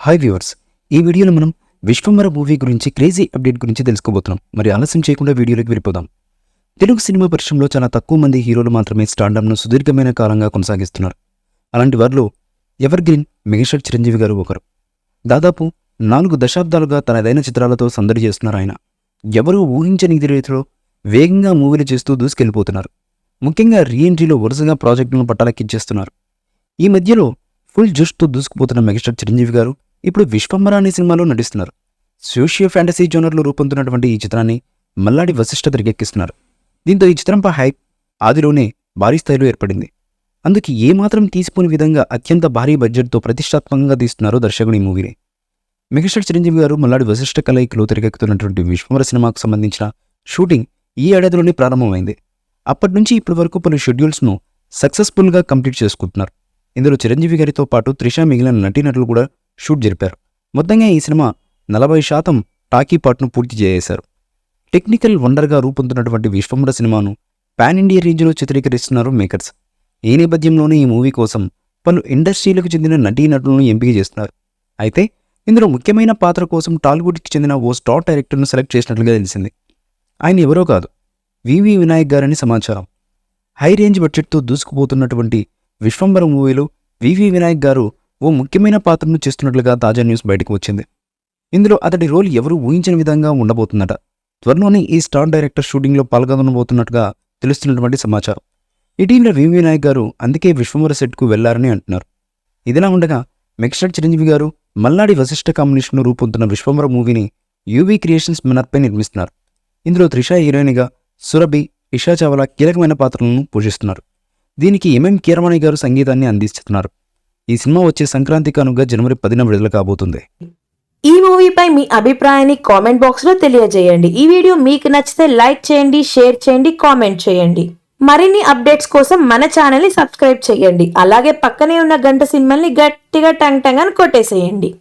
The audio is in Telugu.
హాయ్ వ్యూవర్స్, ఈ వీడియోలో మనం విశ్వంబర మూవీ గురించి క్రేజీ అప్డేట్ గురించి తెలుసుకోబోతున్నాం. మరి ఆలస్యం చేయకుండా వీడియోలోకి వెళ్ళిపోదాం. తెలుగు సినిమా పరిశ్రమలో చాలా తక్కువ మంది హీరోలు మాత్రమే స్టార్డమ్ను సుదీర్ఘమైన కాలంగా కొనసాగిస్తున్నారు. అలాంటి వారిలో ఎవర్ గ్రీన్ మెగాస్టార్ చిరంజీవి గారు ఒకరు. దాదాపు 4 దశాబ్దాలుగా తనదైన చిత్రాలతో సందడి చేస్తున్నారు ఆయన. ఎవరూ ఊహించని రీతిలో వేగంగా మూవీలు చేస్తూ దూసుకెళ్లిపోతున్నారు. ముఖ్యంగా రీఎంట్రీలో వరుసగా ప్రాజెక్టులను పట్టాలెక్కించేస్తున్నారు. ఈ మధ్యలో ఫుల్ జోష్తో దూసుకుపోతున్న మెగాస్టార్ చిరంజీవి గారు ఇప్పుడు విశ్వంబర అనే సినిమాలో నటిస్తున్నారు. సోషియో ఫ్యాంటసీ జోనర్లో రూపొందుతున్నటువంటి ఈ చిత్రాన్ని మల్లాడి వశిష్ఠ తెరకెక్కిస్తున్నారు. దీంతో ఈ చిత్రంపై హైప్ ఆదిలోనే భారీ స్థాయిలో ఏర్పడింది. అందుకు ఏమాత్రం తీసిపోని విధంగా అత్యంత భారీ బడ్జెట్తో ప్రతిష్టాత్మకంగా తీస్తున్నారు దర్శకుడు ఈ మూవీని. మెగాస్టార్ చిరంజీవి గారు మల్లాడి వశిష్ఠ కలయికలో తెరకెక్కుతున్నటువంటి విశ్వంబర సినిమాకు సంబంధించిన షూటింగ్ ఈ ఏడాదిలోనే ప్రారంభమైంది. అప్పటి నుంచి ఇప్పటి వరకు పలు షెడ్యూల్స్ను సక్సెస్ఫుల్గా కంప్లీట్ చేసుకుంటున్నారు. ఇందులో చిరంజీవి గారితో పాటు త్రిష మిగిలిన నటీనటులు కూడా షూట్ జరిపారు. మొత్తంగా ఈ సినిమా 40% టాకీ పార్ట్ను పూర్తి చేసేశారు. టెక్నికల్ వండర్గా రూపొందుతున్నటువంటి విశ్వంబర సినిమాను పాన్ ఇండియా రేంజ్లో చిత్రీకరిస్తున్నారు మేకర్స్. ఈ నేపథ్యంలోనే ఈ మూవీ కోసం పలు ఇండస్ట్రీలకు చెందిన నటీనటులను ఎంపిక చేస్తున్నారు. అయితే ఇందులో ముఖ్యమైన పాత్ర కోసం టాలీవుడ్కి చెందిన ఓ స్టార్ డైరెక్టర్ను సెలెక్ట్ చేసినట్లుగా తెలిసింది. ఆయన ఎవరో కాదు, వివి వినాయక్ గారని సమాచారం. హై రేంజ్ బడ్జెట్తో దూసుకుపోతున్నటువంటి విశ్వంబర మూవీలో వివి వినాయక్ గారు ఓ ముఖ్యమైన పాత్రను చేస్తున్నట్లుగా తాజా న్యూస్ బయటకు వచ్చింది. ఇందులో అతడి రోల్ ఎవరూ ఊహించని విధంగా ఉండబోతుందట. త్వరలోనే ఈ స్టార్ డైరెక్టర్ షూటింగ్లో పాల్గొనబోతున్నట్టుగా తెలుస్తున్నటువంటి సమాచారం. ఇటీవల వివి వినాయక్ గారు అందుకే విశ్వంబర సెట్కు వెళ్లారని అంటున్నారు. ఇదిలా ఉండగా మెగాస్టార్ చిరంజీవి గారు మల్లాడి వశిష్ఠ కాంబినేషన్లో రూపొందుతున్న విశ్వంబర మూవీని యూవీ క్రియేషన్స్ బ్యానర్పై నిర్మిస్తున్నారు. ఇందులో త్రిష హీరోయిన్గా, సురభి, ఇషా చావ్లా కీలకమైన పాత్రలను పోషిస్తున్నారు. దీనికి ఎంఎం కీరవాణి గారు సంగీతాన్ని అందిస్తున్నారు. ఈ సినిమా వచ్చే సంక్రాంతి కానుకగా జనవరి 10న విడుదల కాబోతుంది. ఈ మూవీపై మీ అభిప్రాయాన్ని కామెంట్ బాక్స్ లో తెలియజేయండి. ఈ వీడియో మీకు నచ్చితే లైక్ చేయండి, షేర్ చేయండి, కామెంట్ చేయండి. మరిన్ని అప్డేట్స్ కోసం మన ఛానల్ ని సబ్స్క్రైబ్ చేయండి. అలాగే పక్కనే ఉన్న గంట సింబల్ ని గట్టిగా టంగ్ టంగ్ అని కొట్టేసేయండి.